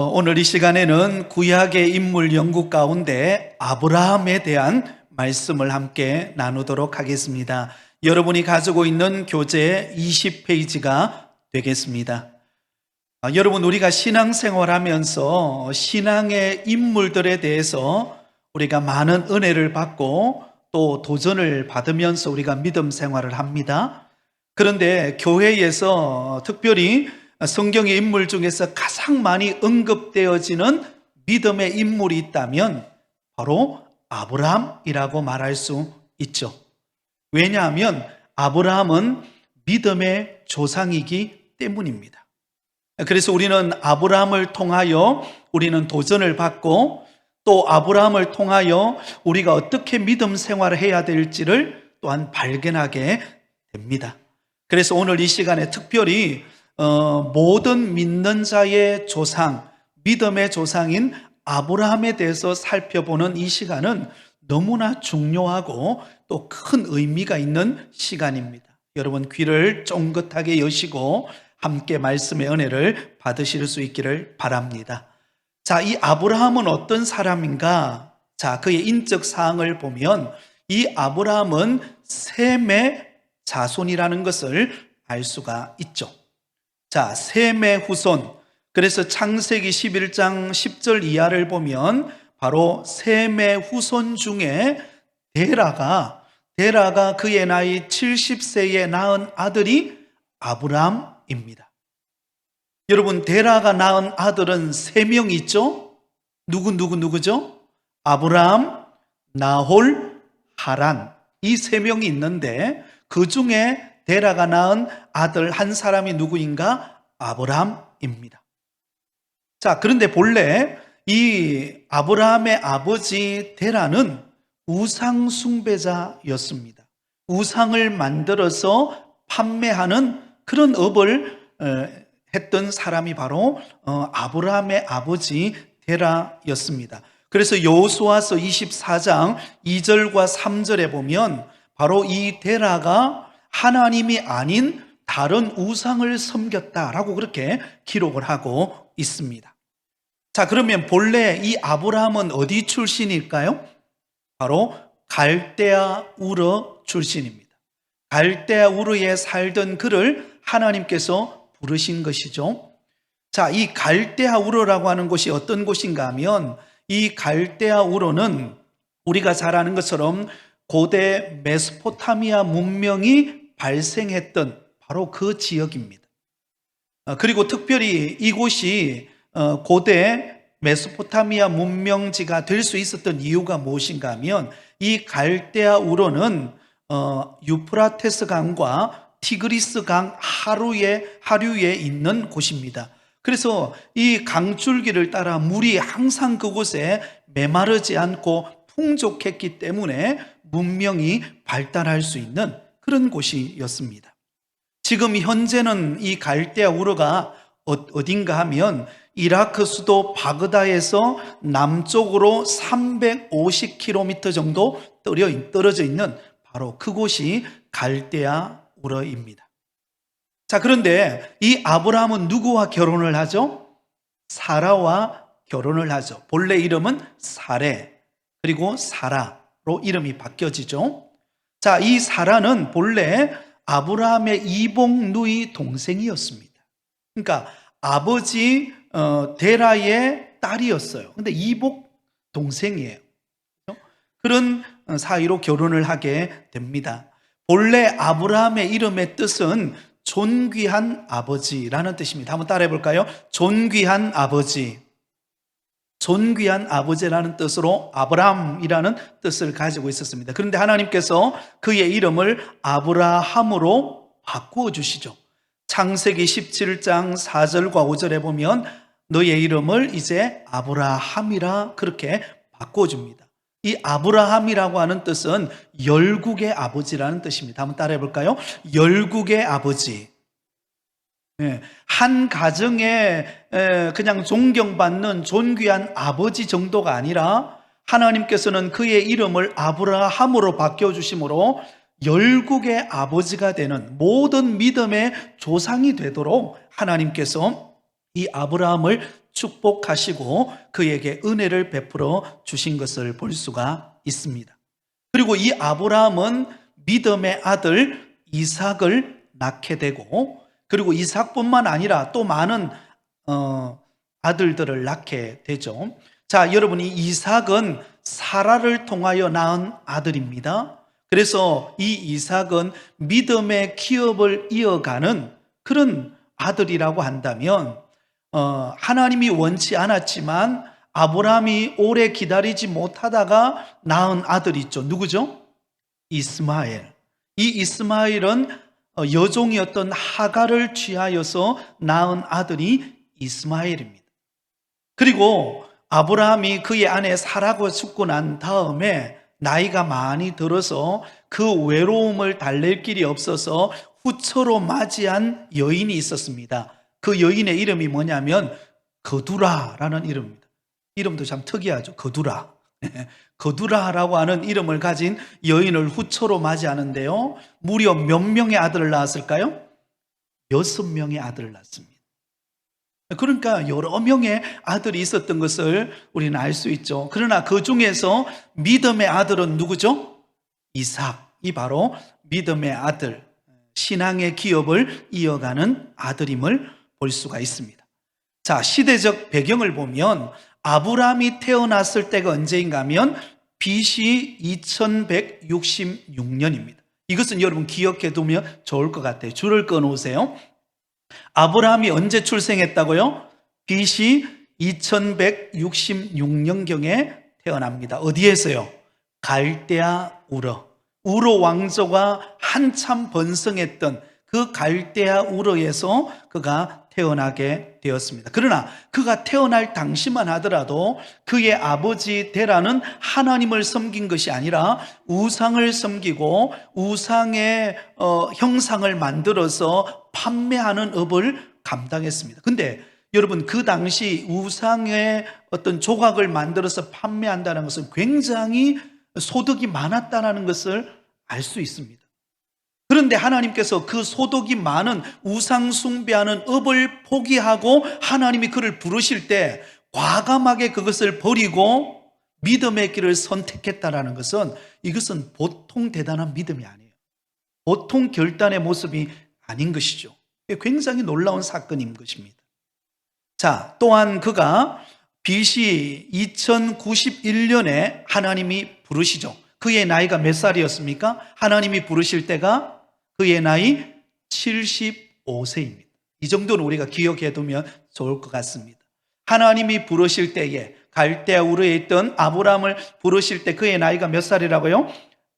오늘 이 시간에는 구약의 인물 연구 가운데 아브라함에 대한 말씀을 함께 나누도록 하겠습니다. 여러분이 가지고 있는 교재 20페이지가 되겠습니다. 여러분, 우리가 신앙생활 하면서 신앙의 인물들에 대해서 우리가 많은 은혜를 받고 또 도전을 받으면서 우리가 믿음 생활을 합니다. 그런데 교회에서 특별히 성경의 인물 중에서 가장 많이 언급되어지는 믿음의 인물이 있다면 바로 아브라함이라고 말할 수 있죠. 왜냐하면 아브라함은 믿음의 조상이기 때문입니다. 그래서 우리는 아브라함을 통하여 우리는 도전을 받고 또 아브라함을 통하여 우리가 어떻게 믿음 생활을 해야 될지를 또한 발견하게 됩니다. 그래서 오늘 이 시간에 특별히 모든 믿는 자의 조상, 믿음의 조상인 아브라함에 대해서 살펴보는 이 시간은 너무나 중요하고 또 큰 의미가 있는 시간입니다. 여러분, 귀를 쫑긋하게 여시고 함께 말씀의 은혜를 받으실 수 있기를 바랍니다. 자, 이 아브라함은 어떤 사람인가? 자, 그의 인적 사항을 보면 이 아브라함은 셈의 자손이라는 것을 알 수가 있죠. 자, 셈의 후손. 그래서 창세기 11장 10절 이하를 보면 바로 셈의 후손 중에 데라가 그의 나이 70세에 낳은 아들이 아브라함입니다. 여러분, 데라가 낳은 아들은 3명 있죠? 누구죠? 아브라함, 나홀, 하란. 이 3명이 있는데 그 중에 데라가 낳은 아들 한 사람이 누구인가? 아브라함입니다. 자, 그런데 본래 이 아브라함의 아버지 데라는 우상 숭배자였습니다. 우상을 만들어서 판매하는 그런 업을 했던 사람이 바로 아브라함의 아버지 데라였습니다. 그래서 여호수아서 24장 2절과 3절에 보면 바로 이 데라가 하나님이 아닌 다른 우상을 섬겼다라고 그렇게 기록을 하고 있습니다. 자, 그러면 본래 이 아브라함은 어디 출신일까요? 바로 갈대아 우르 출신입니다. 갈대아 우르에 살던 그를 하나님께서 부르신 것이죠. 자, 이 갈대아 우르라고 하는 곳이 어떤 곳인가 하면 이 갈대아 우르는 우리가 잘 아는 것처럼 고대 메소포타미아 문명이 발생했던 바로 그 지역입니다. 그리고 특별히 이곳이 고대 메소포타미아 문명지가 될 수 있었던 이유가 무엇인가 하면 이 갈대아 우르는 유프라테스 강과 티그리스 강 하류에 있는 곳입니다. 그래서 이 강줄기를 따라 물이 항상 그곳에 메마르지 않고 풍족했기 때문에 문명이 발달할 수 있는 그런 곳이었습니다. 지금 현재는 이 갈대아 우르가 어딘가 하면 이라크 수도 바그다에서 남쪽으로 350km 정도 떨어져 있는 바로 그곳이 갈대아 우르입니다. 자, 그런데 이 아브라함은 누구와 결혼을 하죠? 사라와 결혼을 하죠. 본래 이름은 사레, 그리고 사라로 이름이 바뀌어지죠. 자, 이 사라는 본래 아브라함의 이복 누이 동생이었습니다. 그러니까 아버지 데라의 딸이었어요. 근데 이복 동생이에요. 그런 사이로 결혼을 하게 됩니다. 본래 아브라함의 이름의 뜻은 존귀한 아버지라는 뜻입니다. 한번 따라해 볼까요? 존귀한 아버지. 존귀한 아버지라는 뜻으로 아브람이라는 뜻을 가지고 있었습니다. 그런데 하나님께서 그의 이름을 아브라함으로 바꾸어 주시죠. 창세기 17장 4절과 5절에 보면 너의 이름을 이제 아브라함이라 그렇게 바꿔줍니다. 이 아브라함이라고 하는 뜻은 열국의 아버지라는 뜻입니다. 한번 따라해 볼까요? 열국의 아버지. 한 가정에 그냥 존경받는 존귀한 아버지 정도가 아니라 하나님께서는 그의 이름을 아브라함으로 바꿔주심으로 열국의 아버지가 되는 모든 믿음의 조상이 되도록 하나님께서 이 아브라함을 축복하시고 그에게 은혜를 베풀어 주신 것을 볼 수가 있습니다. 그리고 이 아브라함은 믿음의 아들 이삭을 낳게 되고, 그리고 이삭뿐만 아니라 또 많은 아들들을 낳게 되죠. 자, 여러분, 이 이삭은 사라를 통하여 낳은 아들입니다. 그래서 이 이삭은 믿음의 기업을 이어가는 그런 아들이라고 한다면, 하나님이 원치 않았지만 아브라함이 오래 기다리지 못하다가 낳은 아들이 있죠. 누구죠? 이스마엘. 이 이스마엘은 여종이었던 하갈을 취하여서 낳은 아들이 이스마엘입니다. 그리고 아브라함이 그의 아내 사라가 죽고 난 다음에 나이가 많이 들어서 그 외로움을 달랠 길이 없어서 후처로 맞이한 여인이 있었습니다. 그 여인의 이름이 뭐냐면 거두라라는 이름입니다. 이름도 참 특이하죠. 거두라. 거두라라고 하는 이름을 가진 여인을 후처로 맞이하는데요, 무려 몇 명의 아들을 낳았을까요? 6명의 아들을 낳았습니다. 그러니까 여러 명의 아들이 있었던 것을 우리는 알 수 있죠. 그러나 그 중에서 믿음의 아들은 누구죠? 이삭이 바로 믿음의 아들, 신앙의 기업을 이어가는 아들임을 볼 수가 있습니다. 자, 시대적 배경을 보면 아브라함이 태어났을 때가 언제인가 하면 BC 2166년입니다. 이것은 여러분 기억해 두면 좋을 것 같아요. 줄을 꺼놓으세요. 아브라함이 언제 출생했다고요? BC 2166년경에 태어납니다. 어디에서요? 갈대아 우르 왕조가 한참 번성했던 그 갈대아 우르에서 그가 태어나게 되었습니다. 그러나 그가 태어날 당시만 하더라도 그의 아버지 데라는 하나님을 섬긴 것이 아니라 우상을 섬기고 우상의 형상을 만들어서 판매하는 업을 감당했습니다. 근데 여러분, 그 당시 우상의 어떤 조각을 만들어서 판매한다는 것은 굉장히 소득이 많았다는 것을 알 수 있습니다. 그런데 하나님께서 그 소득이 많은 우상 숭배하는 업을 포기하고 하나님이 그를 부르실 때 과감하게 그것을 버리고 믿음의 길을 선택했다는 것은, 이것은 보통 대단한 믿음이 아니에요. 보통 결단의 모습이 아닌 것이죠. 굉장히 놀라운 사건인 것입니다. 자, 또한 그가 BC 2091년에 하나님이 부르시죠. 그의 나이가 몇 살이었습니까? 하나님이 부르실 때가 그의 나이 75세입니다. 이 정도는 우리가 기억해 두면 좋을 것 같습니다. 하나님이 부르실 때에 갈대아 우르에 있던 아브라함을 부르실 때 그의 나이가 몇 살이라고요?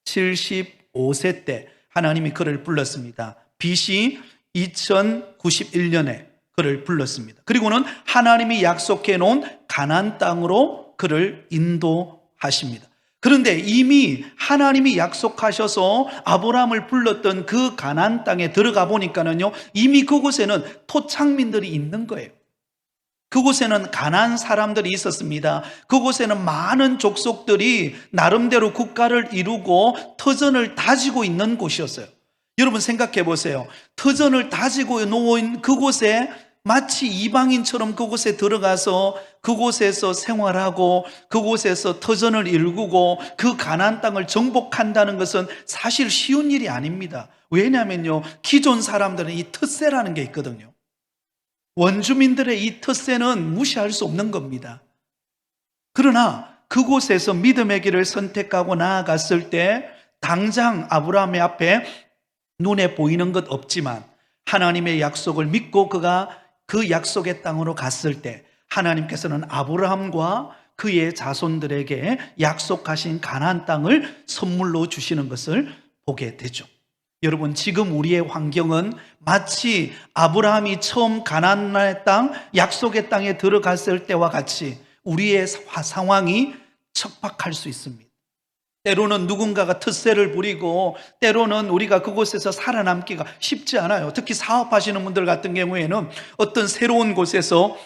75세 때 하나님이 그를 불렀습니다. BC 2091년에 그를 불렀습니다. 그리고는 하나님이 약속해 놓은 가나안 땅으로 그를 인도하십니다. 그런데 이미 하나님이 약속하셔서 아브라함을 불렀던 그 가나안 땅에 들어가 보니까는요, 이미 그곳에는 토착민들이 있는 거예요. 그곳에는 가나안 사람들이 있었습니다. 그곳에는 많은 족속들이 나름대로 국가를 이루고 터전을 다지고 있는 곳이었어요. 여러분 생각해 보세요. 터전을 다지고 놓은 그곳에 마치 이방인처럼 그곳에 들어가서 그곳에서 생활하고 그곳에서 터전을 일구고 그 가나안 땅을 정복한다는 것은 사실 쉬운 일이 아닙니다. 왜냐하면요, 기존 사람들은 이 텃세라는 게 있거든요. 원주민들의 이 텃세는 무시할 수 없는 겁니다. 그러나 그곳에서 믿음의 길을 선택하고 나아갔을 때 당장 아브라함의 앞에 눈에 보이는 것 없지만 하나님의 약속을 믿고 그가 그 약속의 땅으로 갔을 때 하나님께서는 아브라함과 그의 자손들에게 약속하신 가나안 땅을 선물로 주시는 것을 보게 되죠. 여러분, 지금 우리의 환경은 마치 아브라함이 처음 가나안의 땅, 약속의 땅에 들어갔을 때와 같이 우리의 상황이 척박할 수 있습니다. 때로는 누군가가 텃세를 부리고 때로는 우리가 그곳에서 살아남기가 쉽지 않아요. 특히 사업하시는 분들 같은 경우에는 어떤 새로운 곳에서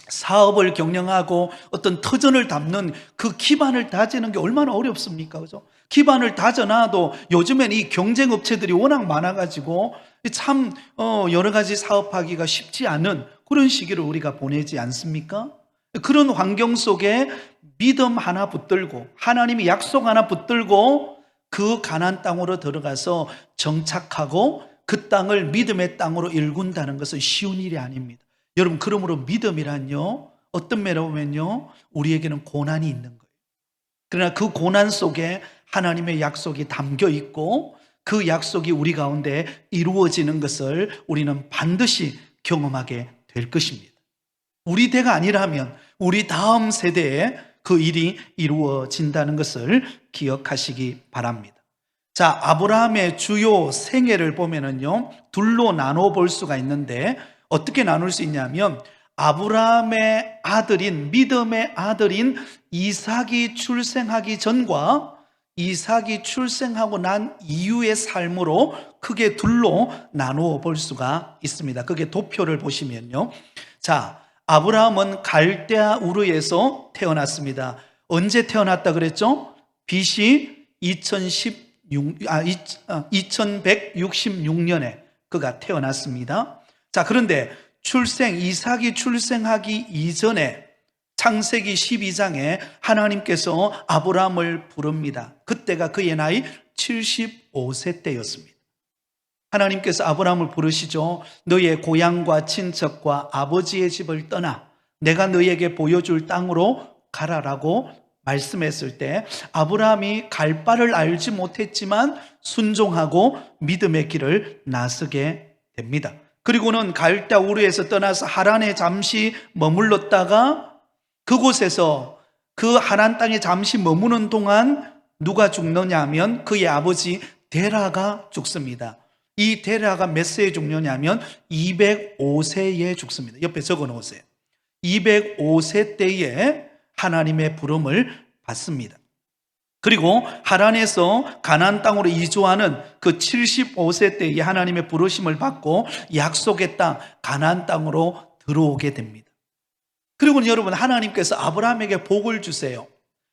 사업을 경영하고 어떤 터전을 담는 그 기반을 다지는 게 얼마나 어렵습니까? 그죠? 기반을 다져놔도 요즘엔 이 경쟁 업체들이 워낙 많아가지고 참 여러 가지 사업하기가 쉽지 않은 그런 시기를 우리가 보내지 않습니까? 그런 환경 속에 믿음 하나 붙들고 하나님이 약속 하나 붙들고 그 가나안 땅으로 들어가서 정착하고 그 땅을 믿음의 땅으로 일군다는 것은 쉬운 일이 아닙니다. 여러분, 그러므로 믿음이란요, 어떤 면으로 보면요, 우리에게는 고난이 있는 거예요. 그러나 그 고난 속에 하나님의 약속이 담겨 있고 그 약속이 우리 가운데 이루어지는 것을 우리는 반드시 경험하게 될 것입니다. 우리 대가 아니라면 우리 다음 세대에 그 일이 이루어진다는 것을 기억하시기 바랍니다. 자, 아브라함의 주요 생애를 보면은요, 둘로 나눠 볼 수가 있는데 어떻게 나눌 수 있냐면 아브라함의 아들인, 믿음의 아들인 이삭이 출생하기 전과 이삭이 출생하고 난 이후의 삶으로 크게 둘로 나누어 볼 수가 있습니다. 그게 도표를 보시면요. 자, 아브라함은 갈대아 우르에서 태어났습니다. 언제 태어났다 그랬죠? BC 2166년에 그가 태어났습니다. 자, 그런데 이삭이 출생하기 이전에 창세기 12장에 하나님께서 아브라함을 부릅니다. 그때가 그의 나이 75세 때였습니다. 하나님께서 아브라함을 부르시죠. 너의 고향과 친척과 아버지의 집을 떠나 내가 너에게 보여줄 땅으로 가라라고 말씀했을 때 아브라함이 갈 바를 알지 못했지만 순종하고 믿음의 길을 나서게 됩니다. 그리고는 갈대아 우르에서 떠나서 하란에 잠시 머물렀다가 그곳에서 그 하란 땅에 잠시 머무는 동안 누가 죽느냐 하면 그의 아버지 데라가 죽습니다. 이 데라가 몇 세에 죽느냐면 205세에 죽습니다. 옆에 적어 놓으세요. 205세 때에 하나님의 부름을 받습니다. 그리고 하란에서 가나안 땅으로 이주하는 그 75세 때에 하나님의 부르심을 받고 약속의 땅 가나안 땅으로 들어오게 됩니다. 그리고 여러분, 하나님께서 아브라함에게 복을 주세요.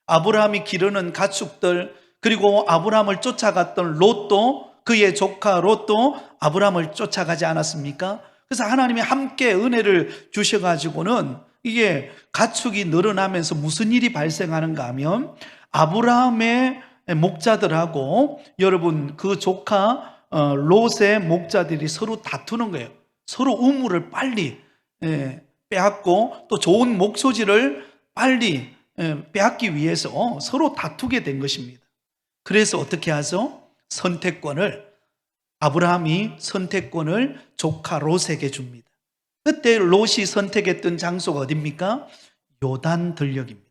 아브라함이 기르는 가축들, 그리고 아브라함을 쫓아갔던 롯도, 그의 조카 롯도 아브라함을 쫓아가지 않았습니까? 그래서 하나님이 함께 은혜를 주셔가지고는 이게 가축이 늘어나면서 무슨 일이 발생하는가 하면 아브라함의 목자들하고 여러분 그 조카 롯의 목자들이 서로 다투는 거예요. 서로 우물을 빨리 빼앗고 또 좋은 목소지를 빨리 빼앗기 위해서 서로 다투게 된 것입니다. 그래서 어떻게 하죠? 아브라함이 선택권을 조카 롯에게 줍니다. 그때 롯이 선택했던 장소가 어디입니까? 요단 들녘입니다.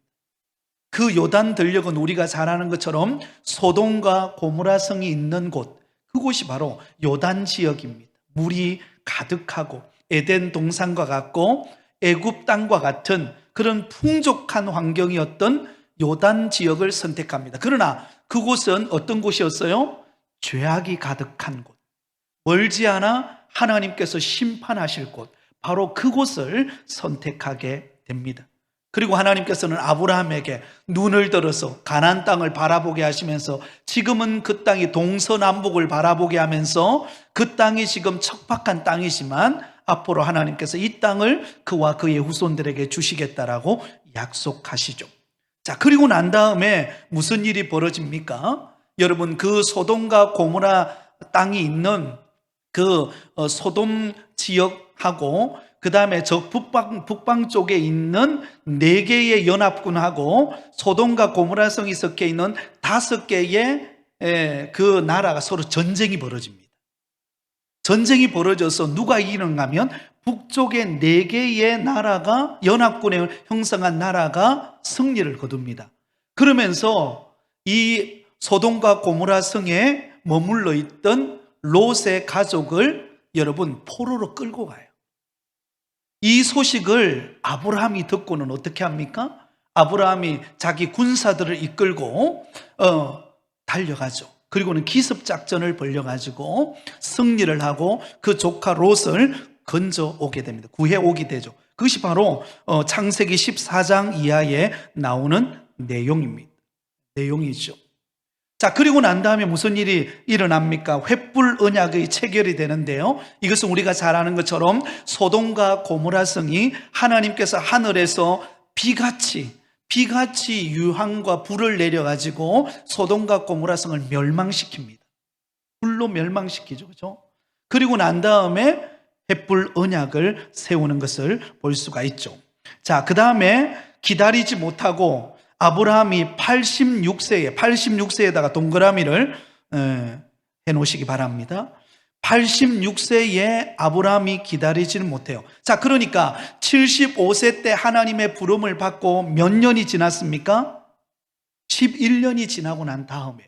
그 요단 들녘은 우리가 잘 아는 것처럼 소돔과 고모라 성이 있는 곳, 그곳이 바로 요단 지역입니다. 물이 가득하고 에덴 동산과 같고 애굽 땅과 같은 그런 풍족한 환경이었던 요단 지역을 선택합니다. 그러나 그곳은 어떤 곳이었어요? 죄악이 가득한 곳, 멀지 않아 하나님께서 심판하실 곳, 바로 그곳을 선택하게 됩니다. 그리고 하나님께서는 아브라함에게 눈을 들어서 가나안 땅을 바라보게 하시면서 지금은 그 땅이 동서남북을 바라보게 하면서 그 땅이 지금 척박한 땅이지만 앞으로 하나님께서 이 땅을 그와 그의 후손들에게 주시겠다라고 약속하시죠. 자, 그리고 난 다음에 무슨 일이 벌어집니까? 여러분, 그 소돔과 고모라 땅이 있는 그 소돔 지역하고 그 다음에 저 북방 쪽에 있는 4개의 연합군하고 소돔과 고모라 성이 섞여 있는 5개의 그 나라가 서로 전쟁이 벌어집니다. 전쟁이 벌어져서 누가 이기는가 하면 북쪽의 4개의 나라가, 연합군에 형성한 나라가 승리를 거둡니다. 그러면서 이 소돔과 고모라 성에 머물러 있던 롯의 가족을 여러분 포로로 끌고 가요. 이 소식을 아브라함이 듣고는 어떻게 합니까? 아브라함이 자기 군사들을 이끌고 달려가죠. 그리고는 기습작전을 벌여가지고 승리를 하고 그 조카 롯을 건져오게 됩니다. 구해오게 되죠. 그것이 바로 창세기 14장 이하에 나오는 내용이죠. 자, 그리고 난 다음에 무슨 일이 일어납니까? 횃불 언약의 체결이 되는데요. 이것은 우리가 잘 아는 것처럼 소돔과 고모라 성이 하나님께서 하늘에서 비같이 유황과 불을 내려가지고 소돔과 고모라 성을 멸망시킵니다. 불로 멸망시키죠. 그렇죠? 그리고 난 다음에 횃불 언약을 세우는 것을 볼 수가 있죠. 자, 그 다음에 기다리지 못하고 아브라함이 86세에다가 동그라미를 해 놓으시기 바랍니다. 86세에 아브라함이 기다리지는 못해요. 자, 그러니까 75세 때 하나님의 부름을 받고 몇 년이 지났습니까? 11년이 지나고 난 다음에요.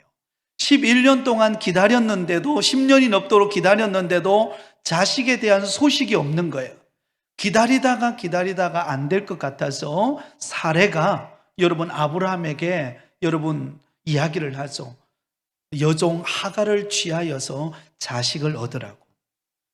11년 동안 기다렸는데도, 10년이 넘도록 기다렸는데도 자식에 대한 소식이 없는 거예요. 기다리다가 안 될 것 같아서 사레가 여러분 아브라함에게 이야기를 하죠. 여종 하갈을 취하여서 자식을 얻으라고.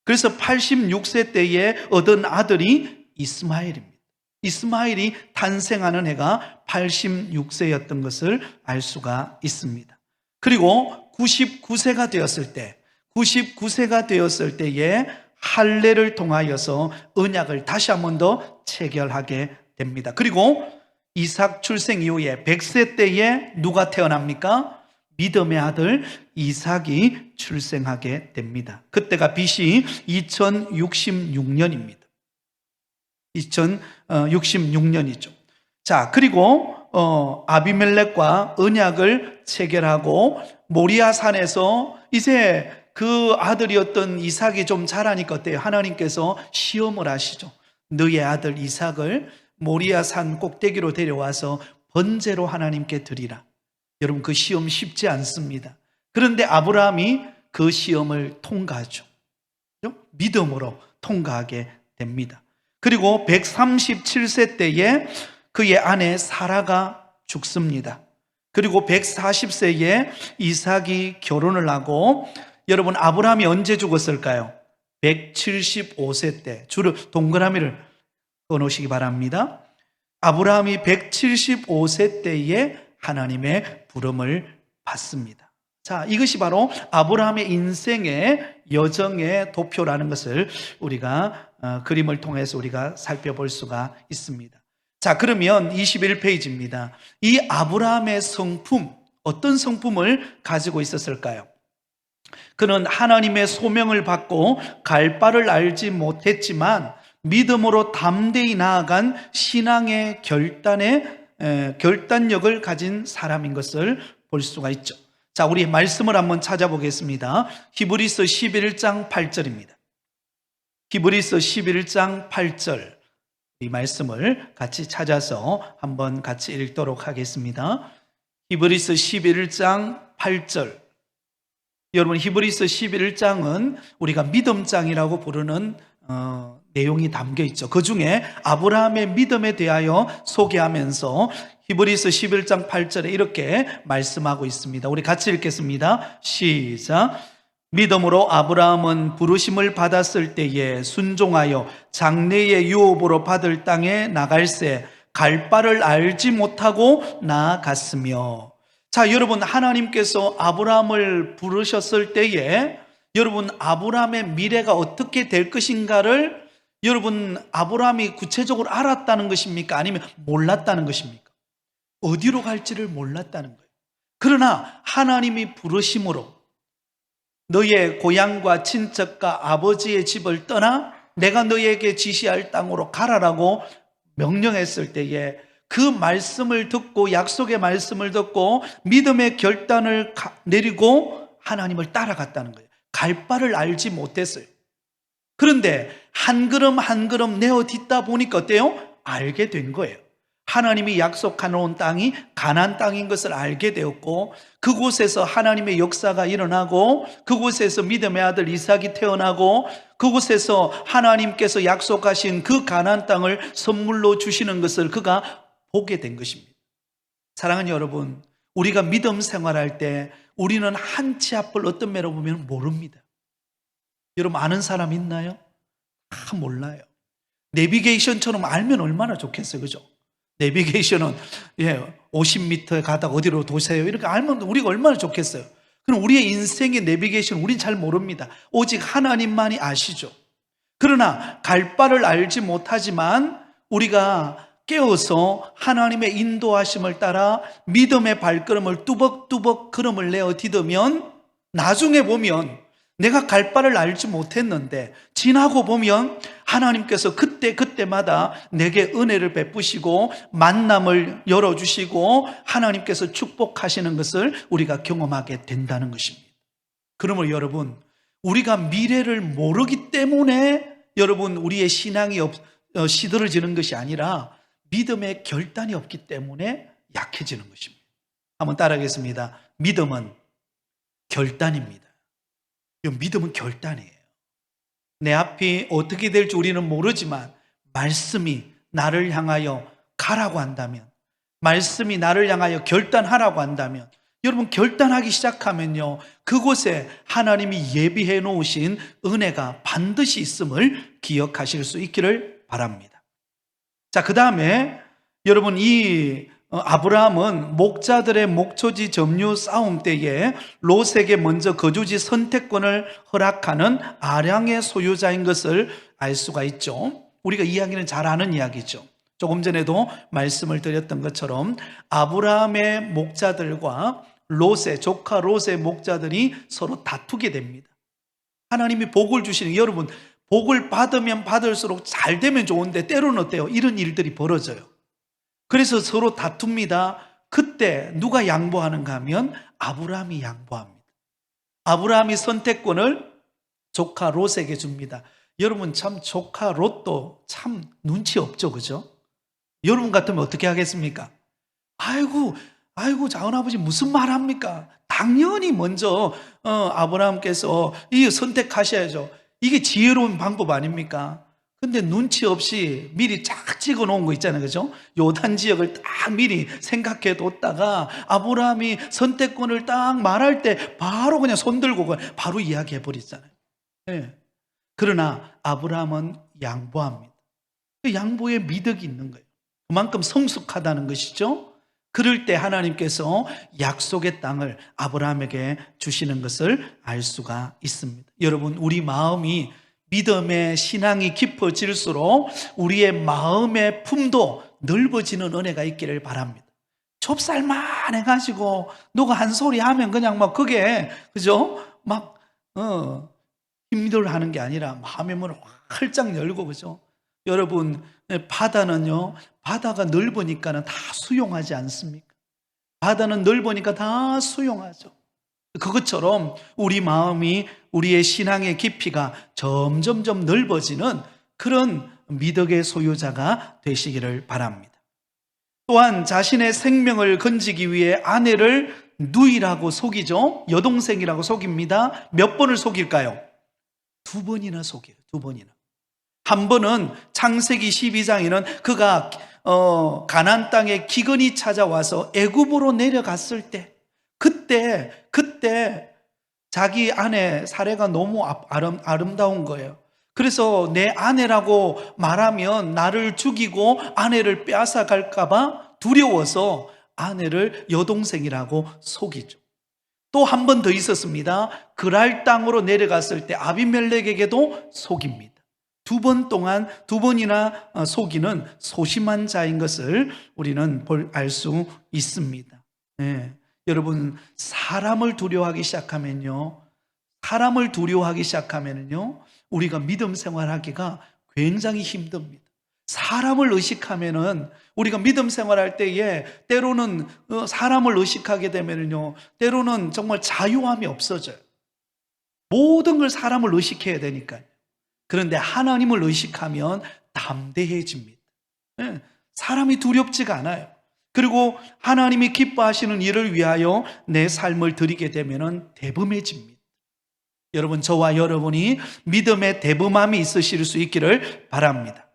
그래서 86세 때에 얻은 아들이 이스마엘입니다. 이스마엘이 탄생하는 해가 86세였던 것을 알 수가 있습니다. 그리고 99세가 되었을 때에 할례를 통하여서 언약을 다시 한 번 더 체결하게 됩니다. 그리고 이삭 출생 이후에 100세 때에 누가 태어납니까? 믿음의 아들 이삭이 출생하게 됩니다. 그때가 BC 2066년입니다. 2066년이죠. 자, 그리고 아비멜렉과 언약을 체결하고 모리아 산에서 이제 그 아들이었던 이삭이 좀 자라니까 어때요? 하나님께서 시험을 하시죠. 너의 아들 이삭을 모리아 산 꼭대기로 데려와서 번제로 하나님께 드리라. 여러분, 그 시험 쉽지 않습니다. 그런데 아브라함이 그 시험을 통과하죠. 믿음으로 통과하게 됩니다. 그리고 137세 때에 그의 아내 사라가 죽습니다. 그리고 140세에 이삭이 결혼을 하고, 여러분 아브라함이 언제 죽었을까요? 175세 때. 줄을 동그라미를 넣어놓으시기 바랍니다. 아브라함이 175세 때에 하나님의 부름을 받습니다. 자, 이것이 바로 아브라함의 인생의 여정의 도표라는 것을 우리가 그림을 통해서 우리가 살펴볼 수가 있습니다. 자, 그러면 21페이지입니다. 이 아브라함의 성품, 어떤 성품을 가지고 있었을까요? 그는 하나님의 소명을 받고 갈 바를 알지 못했지만 믿음으로 담대히 나아간 신앙의 결단력을 가진 사람인 것을 볼 수가 있죠. 자, 우리 말씀을 한번 찾아보겠습니다. 히브리서 11장 8절입니다. 히브리서 11장 8절. 이 말씀을 같이 찾아서 한번 같이 읽도록 하겠습니다. 히브리서 11장 8절. 여러분, 히브리서 11장은 우리가 믿음장이라고 부르는 내용이 담겨 있죠. 그 중에 아브라함의 믿음에 대하여 소개하면서 히브리서 11장 8절에 이렇게 말씀하고 있습니다. 우리 같이 읽겠습니다. 시작. 믿음으로 아브라함은 부르심을 받았을 때에 순종하여 장래의 유업으로 받을 땅에 나갈새 갈 바를 알지 못하고 나아갔으며. 자, 여러분, 하나님께서 아브라함을 부르셨을 때에 여러분 아브라함의 미래가 어떻게 될 것인가를 여러분 아브라함이 구체적으로 알았다는 것입니까? 아니면 몰랐다는 것입니까? 어디로 갈지를 몰랐다는 거예요. 그러나 하나님이 부르심으로 너의 고향과 친척과 아버지의 집을 떠나 내가 너에게 지시할 땅으로 가라라고 명령했을 때에 그 말씀을 듣고, 약속의 말씀을 듣고 믿음의 결단을 내리고 하나님을 따라갔다는 거예요. 갈 바를 알지 못했어요. 그런데 한 걸음 한 걸음 내어 딛다 보니까 어때요? 알게 된 거예요. 하나님이 약속해 놓은 땅이 가나안 땅인 것을 알게 되었고, 그곳에서 하나님의 역사가 일어나고, 그곳에서 믿음의 아들 이삭이 태어나고, 그곳에서 하나님께서 약속하신 그 가나안 땅을 선물로 주시는 것을 그가 보게 된 것입니다. 사랑하는 여러분, 우리가 믿음 생활할 때 우리는 한 치 앞을 어떤 면으로 보면 모릅니다. 여러분 아는 사람 있나요? 다 몰라요. 내비게이션처럼 알면 얼마나 좋겠어요. 그죠? 내비게이션은 50m 가다가 어디로 도세요. 이렇게 알면 우리가 얼마나 좋겠어요. 그럼 우리의 인생의 내비게이션 우린 잘 모릅니다. 오직 하나님만이 아시죠. 그러나 갈 바를 알지 못하지만 우리가 깨어서 하나님의 인도하심을 따라 믿음의 발걸음을 뚜벅뚜벅 걸음을 내어 디디면 나중에 보면 내가 갈 바를 알지 못했는데 지나고 보면 하나님께서 그때마다 내게 은혜를 베푸시고 만남을 열어주시고 하나님께서 축복하시는 것을 우리가 경험하게 된다는 것입니다. 그러므로 여러분, 우리가 미래를 모르기 때문에 여러분 우리의 신앙이 시들어지는 것이 아니라 믿음의 결단이 없기 때문에 약해지는 것입니다. 한번 따라하겠습니다. 믿음은 결단입니다. 믿음은 결단이에요. 내 앞이 어떻게 될지 우리는 모르지만 말씀이 나를 향하여 가라고 한다면, 말씀이 나를 향하여 결단하라고 한다면, 여러분 결단하기 시작하면요, 그곳에 하나님이 예비해 놓으신 은혜가 반드시 있음을 기억하실 수 있기를 바랍니다. 자, 그 다음에 여러분 이 아브라함은 목자들의 목초지 점유 싸움 때에 롯에게 먼저 거주지 선택권을 허락하는 아량의 소유자인 것을 알 수가 있죠. 우리가 이야기는 잘 아는 이야기죠. 조금 전에도 말씀을 드렸던 것처럼 아브라함의 목자들과 롯의 조카 롯의 목자들이 서로 다투게 됩니다. 하나님이 복을 주시는, 여러분 복을 받으면 받을수록 잘 되면 좋은데 때로는 어때요? 이런 일들이 벌어져요. 그래서 서로 다툽니다. 그때 누가 양보하는가 하면 아브라함이 양보합니다. 아브라함이 선택권을 조카 롯에게 줍니다. 여러분 참 조카 롯도 참 눈치 없죠, 그죠? 여러분 같으면 어떻게 하겠습니까? 아이고 작은아버지 무슨 말 합니까? 당연히 먼저 아브라함께서 이 선택하셔야죠. 이게 지혜로운 방법 아닙니까? 근데 눈치 없이 미리 쫙 찍어 놓은 거 있잖아요, 그죠? 요단 지역을 딱 미리 생각해 뒀다가 아브라함이 선택권을 딱 말할 때 바로 그냥 손 들고 바로 이야기해 버리잖아요. 네. 그러나 아브라함은 양보합니다. 그 양보에 미덕이 있는 거예요. 그만큼 성숙하다는 것이죠. 그럴 때 하나님께서 약속의 땅을 아브라함에게 주시는 것을 알 수가 있습니다. 여러분, 우리 마음이 믿음의 신앙이 깊어질수록 우리의 마음의 품도 넓어지는 은혜가 있기를 바랍니다. 좁쌀만 해가지고 누가 한 소리 하면 그냥 막 그게 그죠? 막 힘들어하는 게 아니라 마음의 문을 활짝 열고, 그죠? 여러분, 바다는요, 바다가 넓으니까는 다 수용하지 않습니까? 바다는 넓으니까 다 수용하죠. 그것처럼 우리 마음이, 우리의 신앙의 깊이가 점점점 넓어지는 그런 미덕의 소유자가 되시기를 바랍니다. 또한 자신의 생명을 건지기 위해 아내를 누이라고 속이죠. 여동생이라고 속입니다. 몇 번을 속일까요? 2번이나 속여요. 2번이나. 한 번은 창세기 12장에는 그가 가나안 땅에 기근이 찾아와서 애굽으로 내려갔을 때, 그때 자기 아내 사례가 너무 아름다운 거예요. 그래서 내 아내라고 말하면 나를 죽이고 아내를 빼앗아 갈까 봐 두려워서 아내를 여동생이라고 속이죠. 또 한 번 더 있었습니다. 그랄 땅으로 내려갔을 때 아비멜렉에게도 속입니다. 2번 동안 2번이나 속이는 소심한 자인 것을 우리는 알 수 있습니다. 네. 여러분, 사람을 두려워하기 시작하면요, 우리가 믿음 생활하기가 굉장히 힘듭니다. 사람을 의식하면은 우리가 믿음 생활할 때에 때로는 사람을 의식하게 되면은요, 때로는 정말 자유함이 없어져요. 모든 걸 사람을 의식해야 되니까요. 그런데 하나님을 의식하면 담대해집니다. 사람이 두렵지가 않아요. 그리고 하나님이 기뻐하시는 일을 위하여 내 삶을 드리게 되면 대범해집니다. 여러분, 저와 여러분이 믿음의 대범함이 있으실 수 있기를 바랍니다.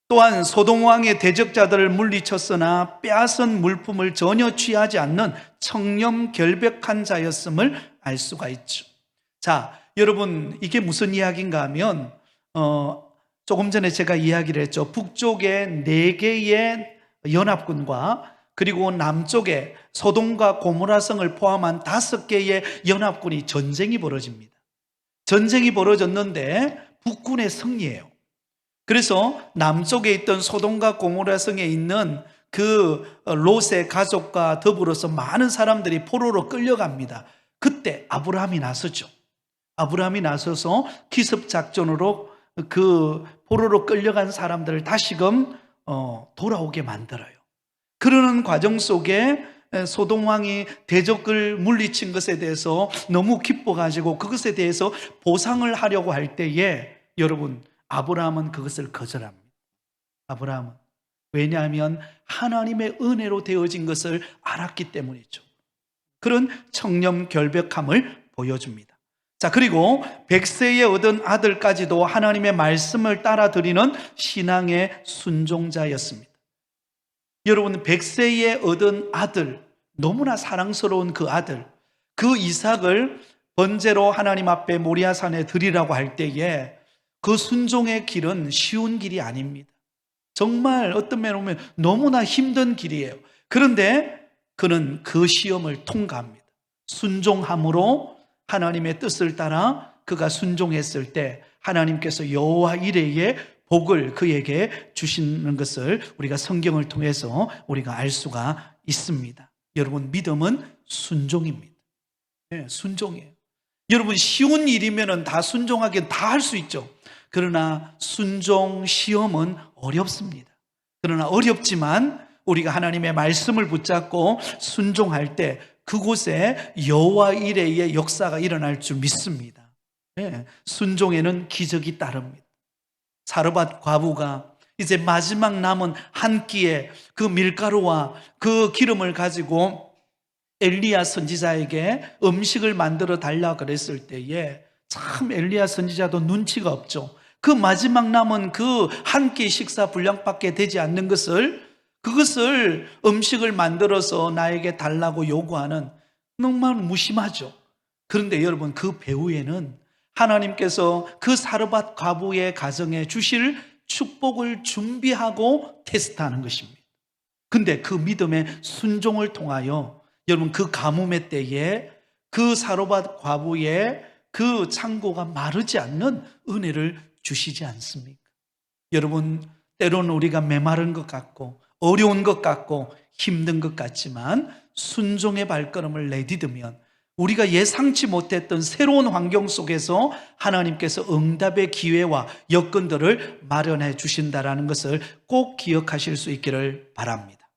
또한 소동왕의 대적자들을 물리쳤으나 빼앗은 물품을 전혀 취하지 않는 청렴 결백한 자였음을 알 수가 있죠. 자, 여러분, 이게 무슨 이야기인가 하면 조금 전에 제가 이야기를 했죠. 북쪽에 4개의 연합군과 그리고 남쪽에 소돔과 고모라성을 포함한 5개의 연합군이 전쟁이 벌어집니다. 전쟁이 벌어졌는데 북군의 승리예요. 그래서 남쪽에 있던 소돔과 고모라성에 있는 그 롯의 가족과 더불어서 많은 사람들이 포로로 끌려갑니다. 그때 아브라함이 나서죠. 아브라함이 나서서 기습작전으로 그 포로로 끌려간 사람들을 다시금 돌아오게 만들어요. 그러는 과정 속에 소돔 왕이 대적을 물리친 것에 대해서 너무 기뻐가지고 그것에 대해서 보상을 하려고 할 때에 여러분, 아브라함은 그것을 거절합니다. 아브라함은. 왜냐하면 하나님의 은혜로 되어진 것을 알았기 때문이죠. 그런 청렴결백함을 보여줍니다. 자, 그리고 100세에 얻은 아들까지도 하나님의 말씀을 따라 드리는 신앙의 순종자였습니다. 여러분, 100세에 얻은 아들, 너무나 사랑스러운 그 아들, 그 이삭을 번제로 하나님 앞에 모리아산에 드리라고 할 때에 그 순종의 길은 쉬운 길이 아닙니다. 정말 어떤 면에 보면 너무나 힘든 길이에요. 그런데 그는 그 시험을 통과합니다. 순종함으로 하나님의 뜻을 따라 그가 순종했을 때 하나님께서 여호와 이레의 복을 그에게 주시는 것을 우리가 성경을 통해서 우리가 알 수가 있습니다. 여러분, 믿음은 순종입니다. 네, 순종이에요. 여러분, 쉬운 일이면 다 순종하기엔 다 할 수 있죠. 그러나 순종 시험은 어렵습니다. 그러나 어렵지만 우리가 하나님의 말씀을 붙잡고 순종할 때 그곳에 여호와 이레의 역사가 일어날 줄 믿습니다. 네, 순종에는 기적이 따릅니다. 사르밧 과부가 이제 마지막 남은 한 끼의 그 밀가루와 그 기름을 가지고 엘리야 선지자에게 음식을 만들어 달라 그랬을 때에 참 엘리야 선지자도 눈치가 없죠. 그 마지막 남은 그 한 끼 식사 분량밖에 되지 않는 그것을 음식을 만들어서 나에게 달라고 요구하는 정말 무심하죠. 그런데 여러분, 그 배후에는 하나님께서 그 사르밧 과부의 가정에 주실 축복을 준비하고 테스트하는 것입니다. 근데 그 믿음의 순종을 통하여 여러분, 그 가뭄의 때에 그 사르밧 과부의 그 창고가 마르지 않는 은혜를 주시지 않습니까? 여러분, 때로는 우리가 메마른 것 같고 어려운 것 같고 힘든 것 같지만 순종의 발걸음을 내디디면 우리가 예상치 못했던 새로운 환경 속에서 하나님께서 응답의 기회와 여건들을 마련해 주신다는 것을 꼭 기억하실 수 있기를 바랍니다.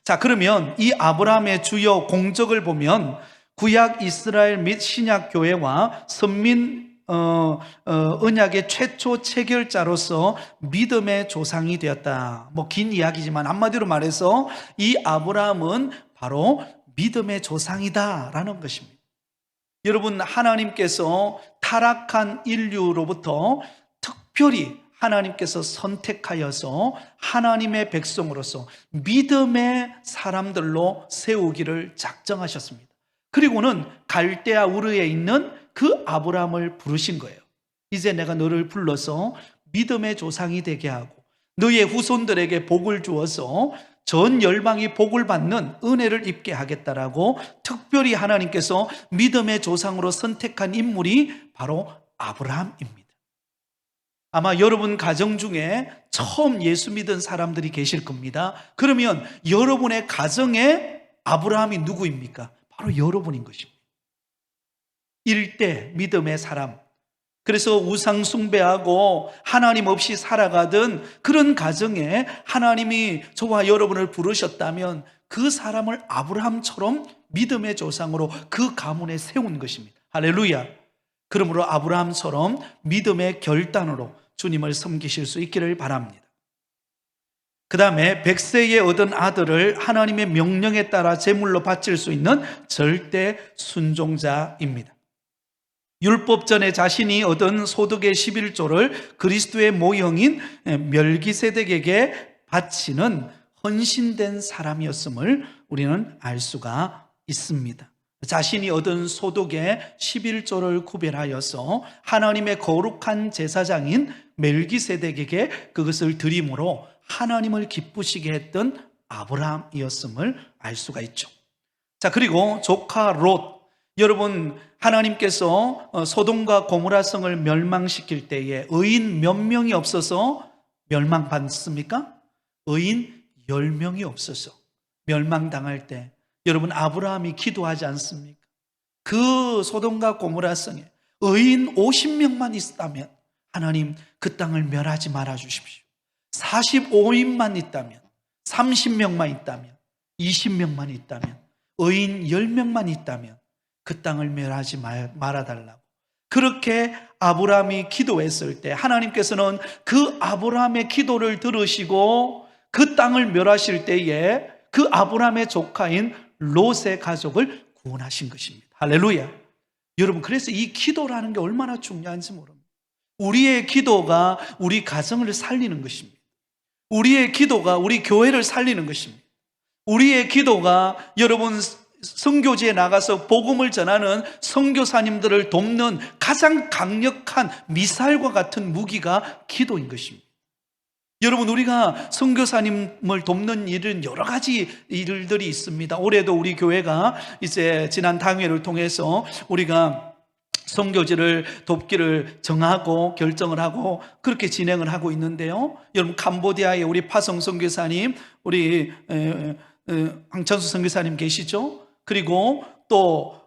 자, 그러면 이 아브라함의 주요 공적을 보면 구약 이스라엘 및 신약 교회와 선민 언약의 최초 체결자로서 믿음의 조상이 되었다. 긴 이야기지만 한마디로 말해서 이 아브라함은 바로 믿음의 조상이다라는 것입니다. 여러분, 하나님께서 타락한 인류로부터 특별히 하나님께서 선택하여서 하나님의 백성으로서 믿음의 사람들로 세우기를 작정하셨습니다. 그리고는 갈대아 우르에 있는 그 아브라함을 부르신 거예요. 이제 내가 너를 불러서 믿음의 조상이 되게 하고 너의 후손들에게 복을 주어서 전 열방이 복을 받는 은혜를 입게 하겠다라고 특별히 하나님께서 믿음의 조상으로 선택한 인물이 바로 아브라함입니다. 아마 여러분 가정 중에 처음 예수 믿은 사람들이 계실 겁니다. 그러면 여러분의 가정에 아브라함이 누구입니까? 바로 여러분인 것입니다. 일대 믿음의 사람, 그래서 우상 숭배하고 하나님 없이 살아가던 그런 가정에 하나님이 저와 여러분을 부르셨다면 그 사람을 아브라함처럼 믿음의 조상으로 그 가문에 세운 것입니다. 할렐루야. 그러므로 아브라함처럼 믿음의 결단으로 주님을 섬기실 수 있기를 바랍니다. 그 다음에 100세에 얻은 아들을 하나님의 명령에 따라 제물로 바칠 수 있는 절대 순종자입니다. 율법 전에 자신이 얻은 소득의 11조를 그리스도의 모형인 멜기세덱에게 바치는 헌신된 사람이었음을 우리는 알 수가 있습니다. 자신이 얻은 소득의 11조를 구별하여서 하나님의 거룩한 제사장인 멜기세덱에게 그것을 드림으로 하나님을 기쁘시게 했던 아브라함이었음을 알 수가 있죠. 자, 그리고 조카 롯. 여러분, 하나님께서 소돔과 고모라 성을 멸망시킬 때에 의인 몇 명이 없어서 멸망받습니까? 의인 10명이 없어서 멸망당할 때 여러분, 아브라함이 기도하지 않습니까? 그 소돔과 고모라 성에 의인 50명만 있다면 하나님 그 땅을 멸하지 말아 주십시오. 45인만 있다면, 30명만 있다면, 20명만 있다면, 의인 10명만 있다면 그 땅을 멸하지 말아달라고 그렇게 아브라함이 기도했을 때 하나님께서는 그 아브라함의 기도를 들으시고 그 땅을 멸하실 때에 그 아브라함의 조카인 롯의 가족을 구원하신 것입니다. 할렐루야. 여러분, 그래서 이 기도라는 게 얼마나 중요한지 모릅니다. 우리의 기도가 우리 가정을 살리는 것입니다. 우리의 기도가 우리 교회를 살리는 것입니다. 우리의 기도가 여러분 선교지에 나가서 복음을 전하는 선교사님들을 돕는 가장 강력한 미사일과 같은 무기가 기도인 것입니다. 여러분, 우리가 선교사님을 돕는 일은 여러 가지 일들이 있습니다. 올해도 우리 교회가 이제 지난 당회를 통해서 우리가 선교지를 돕기를 정하고 결정을 하고 그렇게 진행을 하고 있는데요. 여러분, 캄보디아에 우리 파성 선교사님, 우리 황찬수 선교사님 계시죠? 그리고 또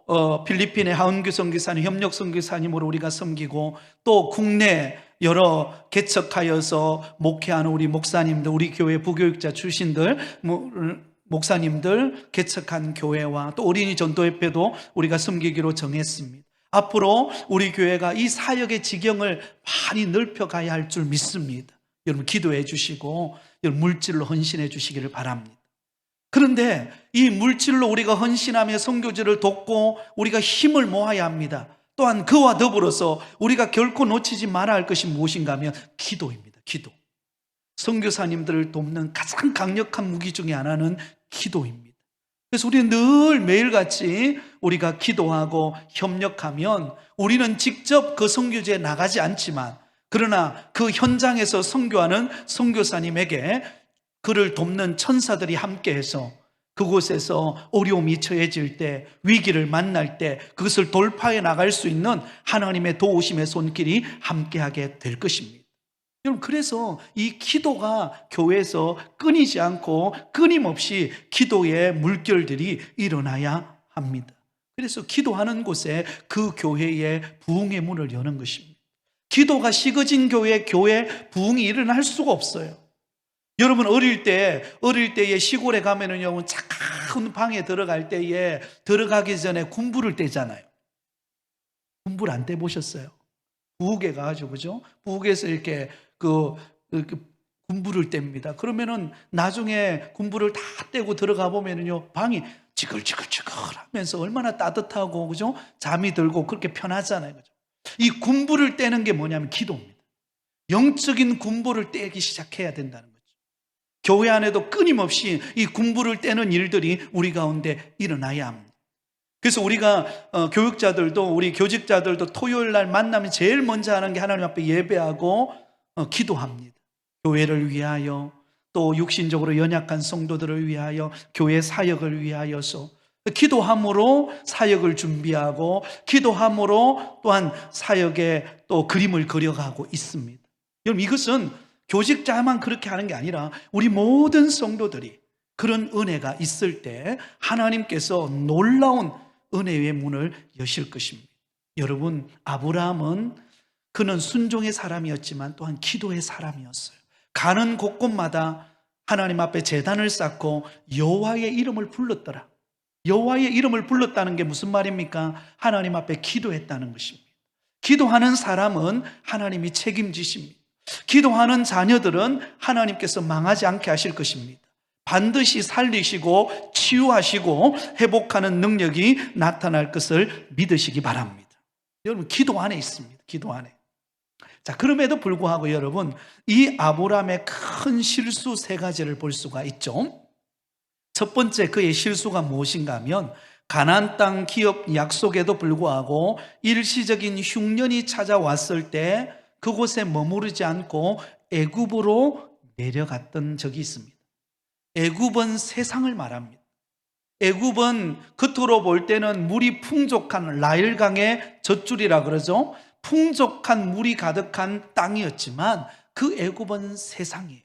필리핀의 하은규 선교사님, 협력 선교사님으로 우리가 섬기고 또 국내 여러 개척하여서 목회하는 우리 목사님들, 우리 교회 부교육자 출신들, 목사님들 개척한 교회와 또 어린이 전도협회도 우리가 섬기기로 정했습니다. 앞으로 우리 교회가 이 사역의 지경을 많이 넓혀가야 할 줄 믿습니다. 여러분, 기도해 주시고 여러분 물질로 헌신해 주시기를 바랍니다. 그런데 이 물질로 우리가 헌신하며 선교지를 돕고 우리가 힘을 모아야 합니다. 또한 그와 더불어서 우리가 결코 놓치지 말아야 할 것이 무엇인가 하면 기도입니다. 기도. 선교사님들을 돕는 가장 강력한 무기 중에 하나는 기도입니다. 그래서 우리는 늘 매일같이 우리가 기도하고 협력하면 우리는 직접 그 선교지에 나가지 않지만 그러나 그 현장에서 선교하는 선교사님에게 그를 돕는 천사들이 함께해서 그곳에서 어려움이 처해질 때, 위기를 만날 때 그것을 돌파해 나갈 수 있는 하나님의 도우심의 손길이 함께하게 될 것입니다. 여러분, 그래서 이 기도가 교회에서 끊이지 않고 끊임없이 기도의 물결들이 일어나야 합니다. 그래서 기도하는 곳에 그 교회의 부흥의 문을 여는 것입니다. 기도가 식어진 교회 부흥이 일어날 수가 없어요. 여러분, 어릴 때에 시골에 가면은요, 작은 방에 들어갈 때에 들어가기 전에 군부를 떼잖아요. 군부를 안 떼보셨어요? 부엌에 가가지고, 그죠? 부엌에서 이렇게 군부를 뗍니다. 그러면은 나중에 군부를 다 떼고 들어가 보면은요, 방이 지글지글지글 하면서 얼마나 따뜻하고, 그죠? 잠이 들고 그렇게 편하잖아요. 그죠? 이 군부를 떼는 게 뭐냐면 기도입니다. 영적인 군부를 떼기 시작해야 된다는 거죠. 교회 안에도 끊임없이 이 군부를 떼는 일들이 우리 가운데 일어나야 합니다. 그래서 우리가 교육자들도 우리 교직자들도 토요일 날 만나면 제일 먼저 하는 게 하나님 앞에 예배하고 기도합니다. 교회를 위하여 또 육신적으로 연약한 성도들을 위하여 교회 사역을 위하여서 기도함으로 사역을 준비하고 기도함으로 또한 사역에 또 그림을 그려가고 있습니다. 여러분, 이것은 교직자만 그렇게 하는 게 아니라 우리 모든 성도들이 그런 은혜가 있을 때 하나님께서 놀라운 은혜의 문을 여실 것입니다. 여러분, 아브라함은 그는 순종의 사람이었지만 또한 기도의 사람이었어요. 가는 곳곳마다 하나님 앞에 제단을 쌓고 여호와의 이름을 불렀더라. 여호와의 이름을 불렀다는 게 무슨 말입니까? 하나님 앞에 기도했다는 것입니다. 기도하는 사람은 하나님이 책임지십니다. 기도하는 자녀들은 하나님께서 망하지 않게 하실 것입니다. 반드시 살리시고 치유하시고 회복하는 능력이 나타날 것을 믿으시기 바랍니다. 여러분, 기도 안에 있습니다. 기도 안에. 자, 그럼에도 불구하고 여러분, 이 아브라함의 큰 실수 3가지를 볼 수가 있죠. 첫 번째, 그의 실수가 무엇인가 하면 가나안 땅 기업 약속에도 불구하고 일시적인 흉년이 찾아왔을 때 그곳에 머무르지 않고 애굽으로 내려갔던 적이 있습니다. 애굽은 세상을 말합니다. 애굽은 겉으로 볼 때는 물이 풍족한 나일강의 젖줄이라 그러죠. 풍족한 물이 가득한 땅이었지만 그 애굽은 세상이에요.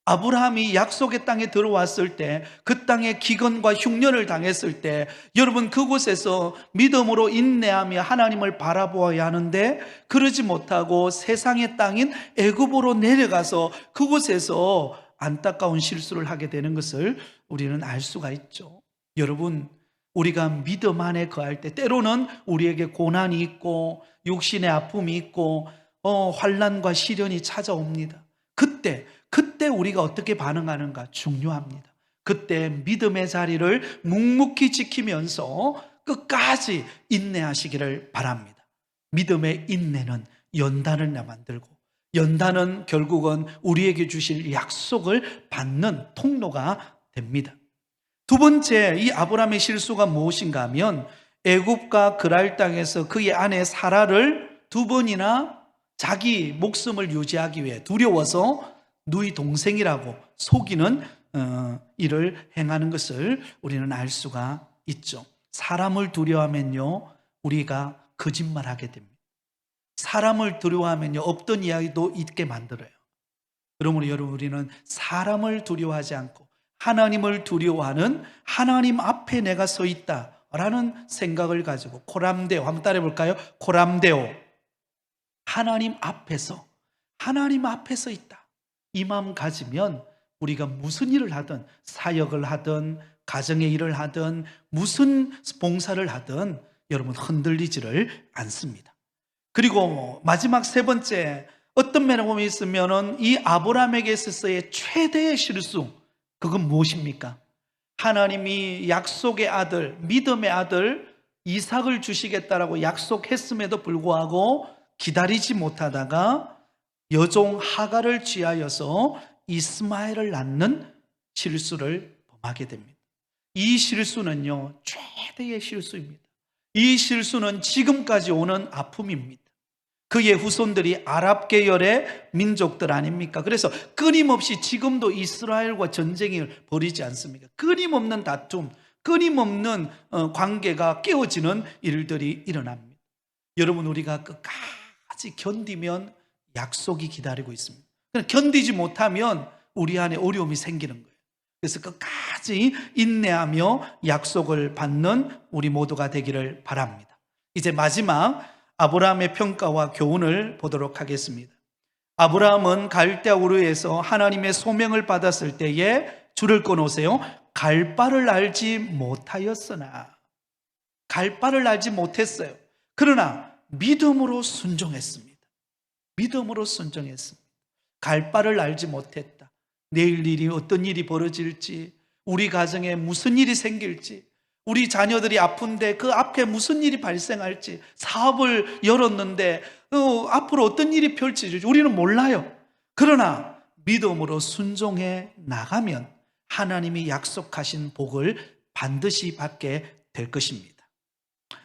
아브라함이 약속의 땅에 들어왔을 때, 그 땅에 기근과 흉년을 당했을 때, 여러분 그곳에서 믿음으로 인내하며 하나님을 바라보아야 하는데 그러지 못하고 세상의 땅인 애굽으로 내려가서 그곳에서 안타까운 실수를 하게 되는 것을 우리는 알 수가 있죠. 여러분, 우리가 믿음 안에 거할 때 때로는 우리에게 고난이 있고 육신의 아픔이 있고 환난과 시련이 찾아옵니다. 그때 우리가 어떻게 반응하는가 중요합니다. 그때 믿음의 자리를 묵묵히 지키면서 끝까지 인내하시기를 바랍니다. 믿음의 인내는 연단을 만들고, 연단은 결국은 우리에게 주실 약속을 받는 통로가 됩니다. 두 번째, 이 아브라함의 실수가 무엇인가 하면 애굽과 그랄 땅에서 그의 아내 사라를 두 번이나 자기 목숨을 유지하기 위해 두려워서 누이 동생이라고 속이는 일을 행하는 것을 우리는 알 수가 있죠. 사람을 두려워하면요, 우리가 거짓말하게 됩니다. 사람을 두려워하면요, 없던 이야기도 있게 만들어요. 그러므로 여러분, 우리는 사람을 두려워하지 않고 하나님을 두려워하는, 하나님 앞에 내가 서 있다라는 생각을 가지고, 코람데오, 한번 따라해 볼까요? 코람데오, 하나님 앞에서 있다, 이 마음 가지면 우리가 무슨 일을 하든, 사역을 하든 가정의 일을 하든 무슨 봉사를 하든 여러분 흔들리지를 않습니다. 그리고 마지막 세 번째, 어떤 면에 보면 있으면은 이 아브라함에게 있어서의 최대의 실수, 그건 무엇입니까? 하나님이 약속의 아들, 믿음의 아들 이삭을 주시겠다라고 약속했음에도 불구하고 기다리지 못하다가 여종 하갈을 취하여서 이스마엘을 낳는 실수를 범하게 됩니다. 이 실수는요, 최대의 실수입니다. 이 실수는 지금까지 오는 아픔입니다. 그의 후손들이 아랍 계열의 민족들 아닙니까? 그래서 끊임없이 지금도 이스라엘과 전쟁을 벌이지 않습니까? 끊임없는 다툼, 끊임없는 관계가 깨어지는 일들이 일어납니다. 여러분, 우리가 끝까지 견디면 약속이 기다리고 있습니다. 견디지 못하면 우리 안에 어려움이 생기는 거예요. 그래서 끝까지 인내하며 약속을 받는 우리 모두가 되기를 바랍니다. 이제 마지막 아브라함의 평가와 교훈을 보도록 하겠습니다. 아브라함은 갈대아 우르에서 하나님의 소명을 받았을 때에 줄을 꺼놓으세요. 갈 바를 알지 못하였으나, 갈 바를 알지 못했어요. 그러나 믿음으로 순종했습니다. 믿음으로 순종했습니다. 갈 바를 알지 못했다. 내일 일이 어떤 일이 벌어질지, 우리 가정에 무슨 일이 생길지, 우리 자녀들이 아픈데 그 앞에 무슨 일이 발생할지, 사업을 열었는데 앞으로 어떤 일이 펼쳐질지 우리는 몰라요. 그러나 믿음으로 순종해 나가면 하나님이 약속하신 복을 반드시 받게 될 것입니다.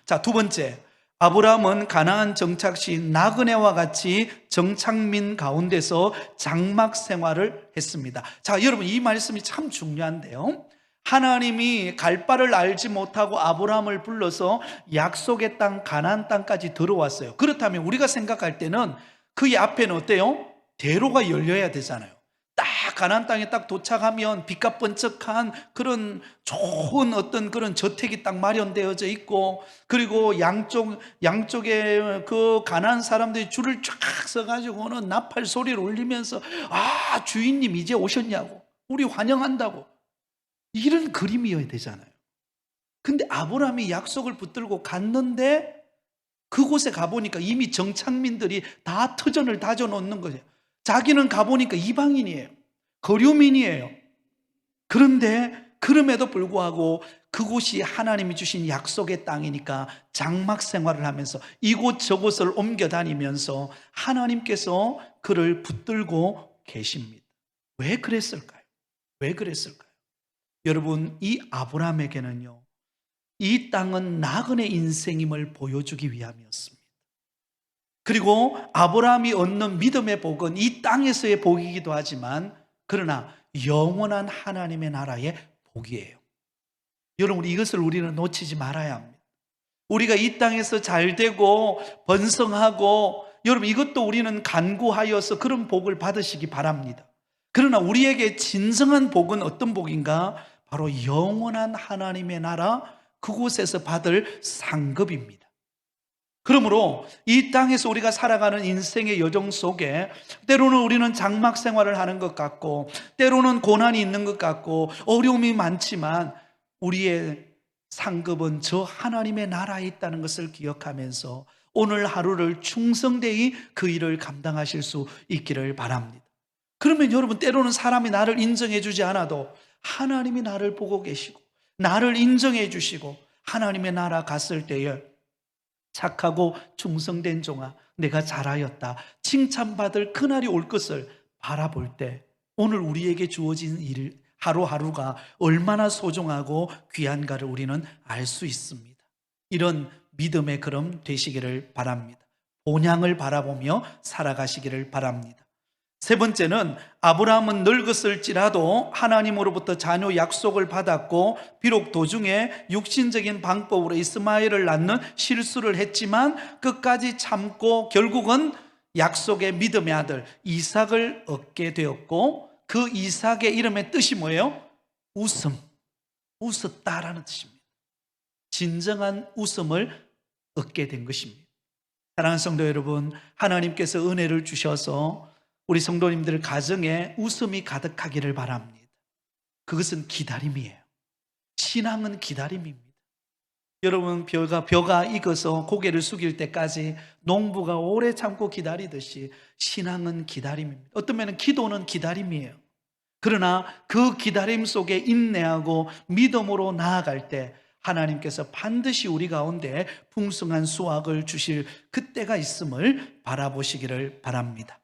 자, 두 번째, 아브라함은 가나안 정착 시 나그네와 같이 정착민 가운데서 장막 생활을 했습니다. 자, 여러분, 이 말씀이 참 중요한데요, 하나님이 갈 바를 알지 못하고 아브라함을 불러서 약속의 땅 가나안 땅까지 들어왔어요. 그렇다면 우리가 생각할 때는 그의 앞에는 어때요? 대로가 열려야 되잖아요. 딱 가나안 땅에 딱 도착하면 빛과 번쩍한 그런 좋은 어떤 그런 저택이 딱 마련되어져 있고, 그리고 양쪽에 그 가나안 사람들이 줄을 쫙 서가지고는 나팔 소리를 울리면서, 아, 주인님 이제 오셨냐고, 우리 환영한다고, 이런 그림이어야 되잖아요. 근데 아브라함이 약속을 붙들고 갔는데 그곳에 가보니까 이미 정착민들이 다 터전을 다져놓는 거예요. 자기는 가보니까 이방인이에요. 거류민이에요. 그런데 그럼에도 불구하고 그곳이 하나님이 주신 약속의 땅이니까 장막 생활을 하면서 이곳저곳을 옮겨 다니면서 하나님께서 그를 붙들고 계십니다. 왜 그랬을까요? 왜 그랬을까요? 여러분, 이 아브라함에게는요, 이 땅은 나그네 인생임을 보여주기 위함이었습니다. 그리고 아브라함이 얻는 믿음의 복은 이 땅에서의 복이기도 하지만 그러나 영원한 하나님의 나라의 복이에요. 여러분, 이것을 우리는 놓치지 말아야 합니다. 우리가 이 땅에서 잘 되고 번성하고, 여러분, 이것도 우리는 간구하여서 그런 복을 받으시기 바랍니다. 그러나 우리에게 진정한 복은 어떤 복인가? 바로 영원한 하나님의 나라, 그곳에서 받을 상급입니다. 그러므로 이 땅에서 우리가 살아가는 인생의 여정 속에 때로는 우리는 장막 생활을 하는 것 같고, 때로는 고난이 있는 것 같고, 어려움이 많지만 우리의 상급은 저 하나님의 나라에 있다는 것을 기억하면서 오늘 하루를 충성되이 그 일을 감당하실 수 있기를 바랍니다. 그러면 여러분, 때로는 사람이 나를 인정해 주지 않아도 하나님이 나를 보고 계시고 나를 인정해 주시고 하나님의 나라 갔을 때에 착하고 충성된 종아, 내가 잘하였다, 칭찬받을 그날이 올 것을 바라볼 때 오늘 우리에게 주어진 일 하루하루가 얼마나 소중하고 귀한가를 우리는 알 수 있습니다. 이런 믿음의 걸음 되시기를 바랍니다. 본향을 바라보며 살아가시기를 바랍니다. 세 번째는 아브라함은 늙었을지라도 하나님으로부터 자녀 약속을 받았고 비록 도중에 육신적인 방법으로 이스마엘을 낳는 실수를 했지만 끝까지 참고 결국은 약속의 믿음의 아들 이삭을 얻게 되었고, 그 이삭의 이름의 뜻이 뭐예요? 웃음, 웃었다라는 뜻입니다. 진정한 웃음을 얻게 된 것입니다. 사랑하는 성도 여러분, 하나님께서 은혜를 주셔서 우리 성도님들 가정에 웃음이 가득하기를 바랍니다. 그것은 기다림이에요. 신앙은 기다림입니다. 여러분, 벼가 익어서 고개를 숙일 때까지 농부가 오래 참고 기다리듯이 신앙은 기다림입니다. 어떤 면은 기도는 기다림이에요. 그러나 그 기다림 속에 인내하고 믿음으로 나아갈 때 하나님께서 반드시 우리 가운데 풍성한 수확을 주실 그때가 있음을 바라보시기를 바랍니다.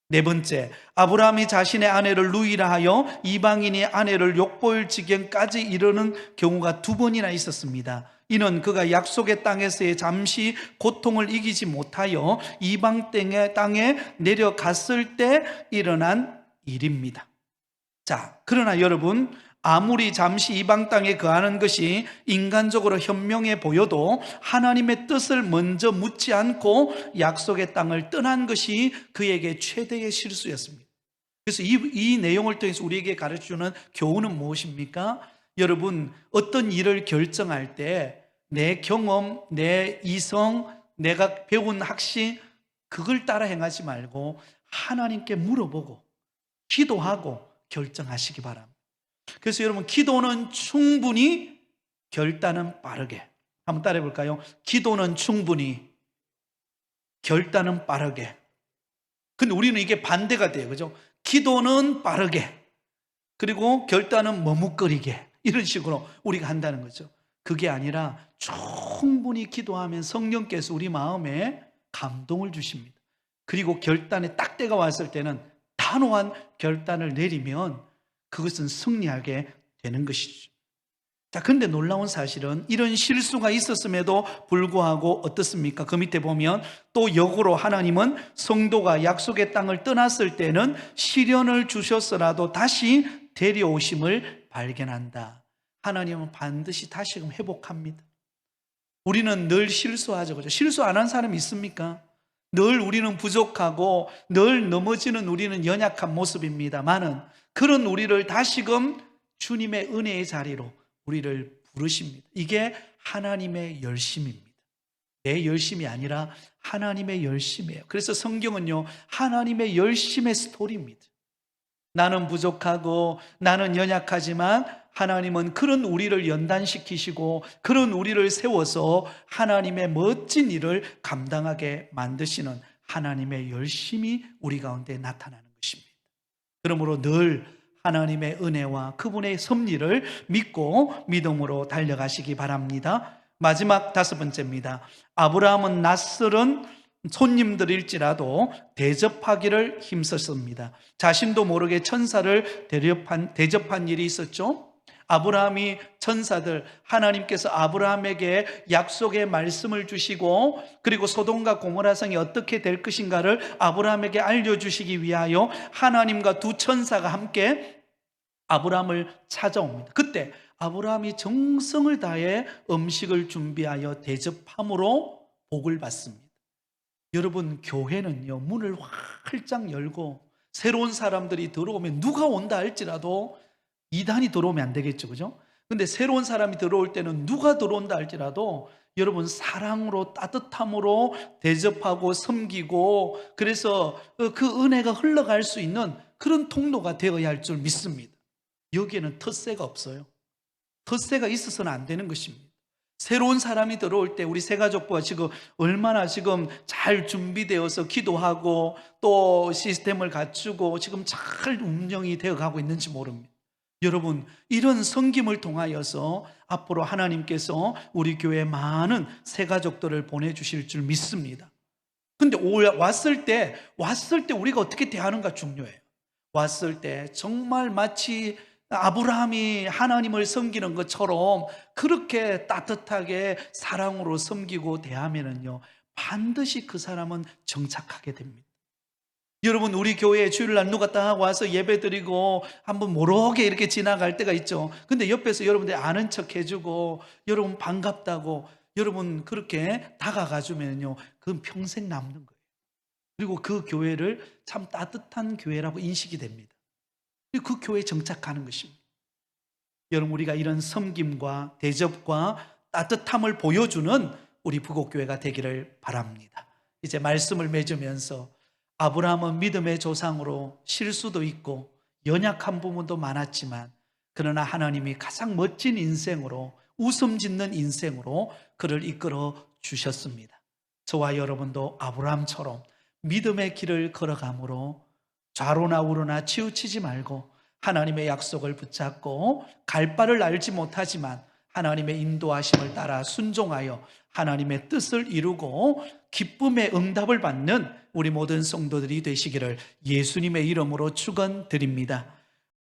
네 번째, 아브라함이 자신의 아내를 누이라 하여 이방인이 아내를 욕보일 지경까지 이르는 경우가 두 번이나 있었습니다. 이는 그가 약속의 땅에서의 잠시 고통을 이기지 못하여 이방 땅에 내려갔을 때 일어난 일입니다. 자, 그러나 여러분, 아무리 잠시 이방 땅에 거하는 것이 인간적으로 현명해 보여도 하나님의 뜻을 먼저 묻지 않고 약속의 땅을 떠난 것이 그에게 최대의 실수였습니다. 그래서 이 내용을 통해서 우리에게 가르쳐주는 교훈은 무엇입니까? 여러분, 어떤 일을 결정할 때 내 경험, 내 이성, 내가 배운 학식 그걸 따라 행하지 말고 하나님께 물어보고 기도하고 결정하시기 바랍니다. 그래서 여러분, 기도는 충분히, 결단은 빠르게. 한번 따라해 볼까요? 기도는 충분히, 결단은 빠르게. 근데 우리는 이게 반대가 돼요. 그죠? 기도는 빠르게, 그리고 결단은 머뭇거리게. 이런 식으로 우리가 한다는 거죠. 그게 아니라 충분히 기도하면 성령께서 우리 마음에 감동을 주십니다. 그리고 결단의 딱 때가 왔을 때는 단호한 결단을 내리면 그것은 승리하게 되는 것이죠. 자, 그런데 놀라운 사실은 이런 실수가 있었음에도 불구하고 어떻습니까? 그 밑에 보면 또 역으로 하나님은 성도가 약속의 땅을 떠났을 때는 시련을 주셨으라도 다시 데려오심을 발견한다. 하나님은 반드시 다시금 회복합니다. 우리는 늘 실수하죠. 그죠? 실수 안 한 사람이 있습니까? 늘 우리는 부족하고 늘 넘어지는 우리는 연약한 모습입니다만은 그런 우리를 다시금 주님의 은혜의 자리로 우리를 부르십니다. 이게 하나님의 열심입니다. 내 열심이 아니라 하나님의 열심이에요. 그래서 성경은요, 하나님의 열심의 스토리입니다. 나는 부족하고 나는 연약하지만 하나님은 그런 우리를 연단시키시고 그런 우리를 세워서 하나님의 멋진 일을 감당하게 만드시는 하나님의 열심이 우리 가운데 나타나는 것입니다. 그러므로 늘 하나님의 은혜와 그분의 섭리를 믿고 믿음으로 달려가시기 바랍니다. 마지막 다섯 번째입니다. 아브라함은 낯설은 손님들일지라도 대접하기를 힘썼습니다. 자신도 모르게 천사를 대접한 일이 있었죠. 아브라함이 천사들, 하나님께서 아브라함에게 약속의 말씀을 주시고 그리고 소돔과 고모라 성이 어떻게 될 것인가를 아브라함에게 알려주시기 위하여 하나님과 두 천사가 함께 아브라함을 찾아옵니다. 그때 아브라함이 정성을 다해 음식을 준비하여 대접함으로 복을 받습니다. 여러분, 교회는요, 문을 활짝 열고 새로운 사람들이 들어오면 누가 온다 할지라도 이단이 들어오면 안 되겠죠, 그죠? 근데 새로운 사람이 들어올 때는 누가 들어온다 할지라도 여러분, 사랑으로 따뜻함으로 대접하고 섬기고 그래서 그 은혜가 흘러갈 수 있는 그런 통로가 되어야 할 줄 믿습니다. 여기에는 텃세가 없어요. 텃세가 있어서는 안 되는 것입니다. 새로운 사람이 들어올 때 우리 새가족부가 지금 얼마나 지금 잘 준비되어서 기도하고 또 시스템을 갖추고 지금 잘 운영이 되어 가고 있는지 모릅니다. 여러분, 이런 섬김을 통하여서 앞으로 하나님께서 우리 교회에 많은 새가족들을 보내주실 줄 믿습니다. 근데 왔을 때 우리가 어떻게 대하는가 중요해요. 왔을 때 정말 마치 아브라함이 하나님을 섬기는 것처럼 그렇게 따뜻하게 사랑으로 섬기고 대하면은요, 반드시 그 사람은 정착하게 됩니다. 여러분, 우리 교회에 주일날 누가 딱 와서 예배 드리고 한번 모르게 이렇게 지나갈 때가 있죠. 근데 옆에서 여러분들 아는 척 해주고 여러분 반갑다고 여러분 그렇게 다가가주면요, 그건 평생 남는 거예요. 그리고 그 교회를 참 따뜻한 교회라고 인식이 됩니다. 그 교회에 정착하는 것입니다. 여러분, 우리가 이런 섬김과 대접과 따뜻함을 보여주는 우리 부곡교회가 되기를 바랍니다. 이제 말씀을 맺으면서 아브라함은 믿음의 조상으로 실수도 있고 연약한 부분도 많았지만 그러나 하나님이 가장 멋진 인생으로 웃음 짓는 인생으로 그를 이끌어 주셨습니다. 저와 여러분도 아브라함처럼 믿음의 길을 걸어가므로 좌로나 우로나 치우치지 말고 하나님의 약속을 붙잡고 갈 바를 알지 못하지만 하나님의 인도하심을 따라 순종하여 하나님의 뜻을 이루고 기쁨의 응답을 받는 우리 모든 성도들이 되시기를 예수님의 이름으로 축원드립니다.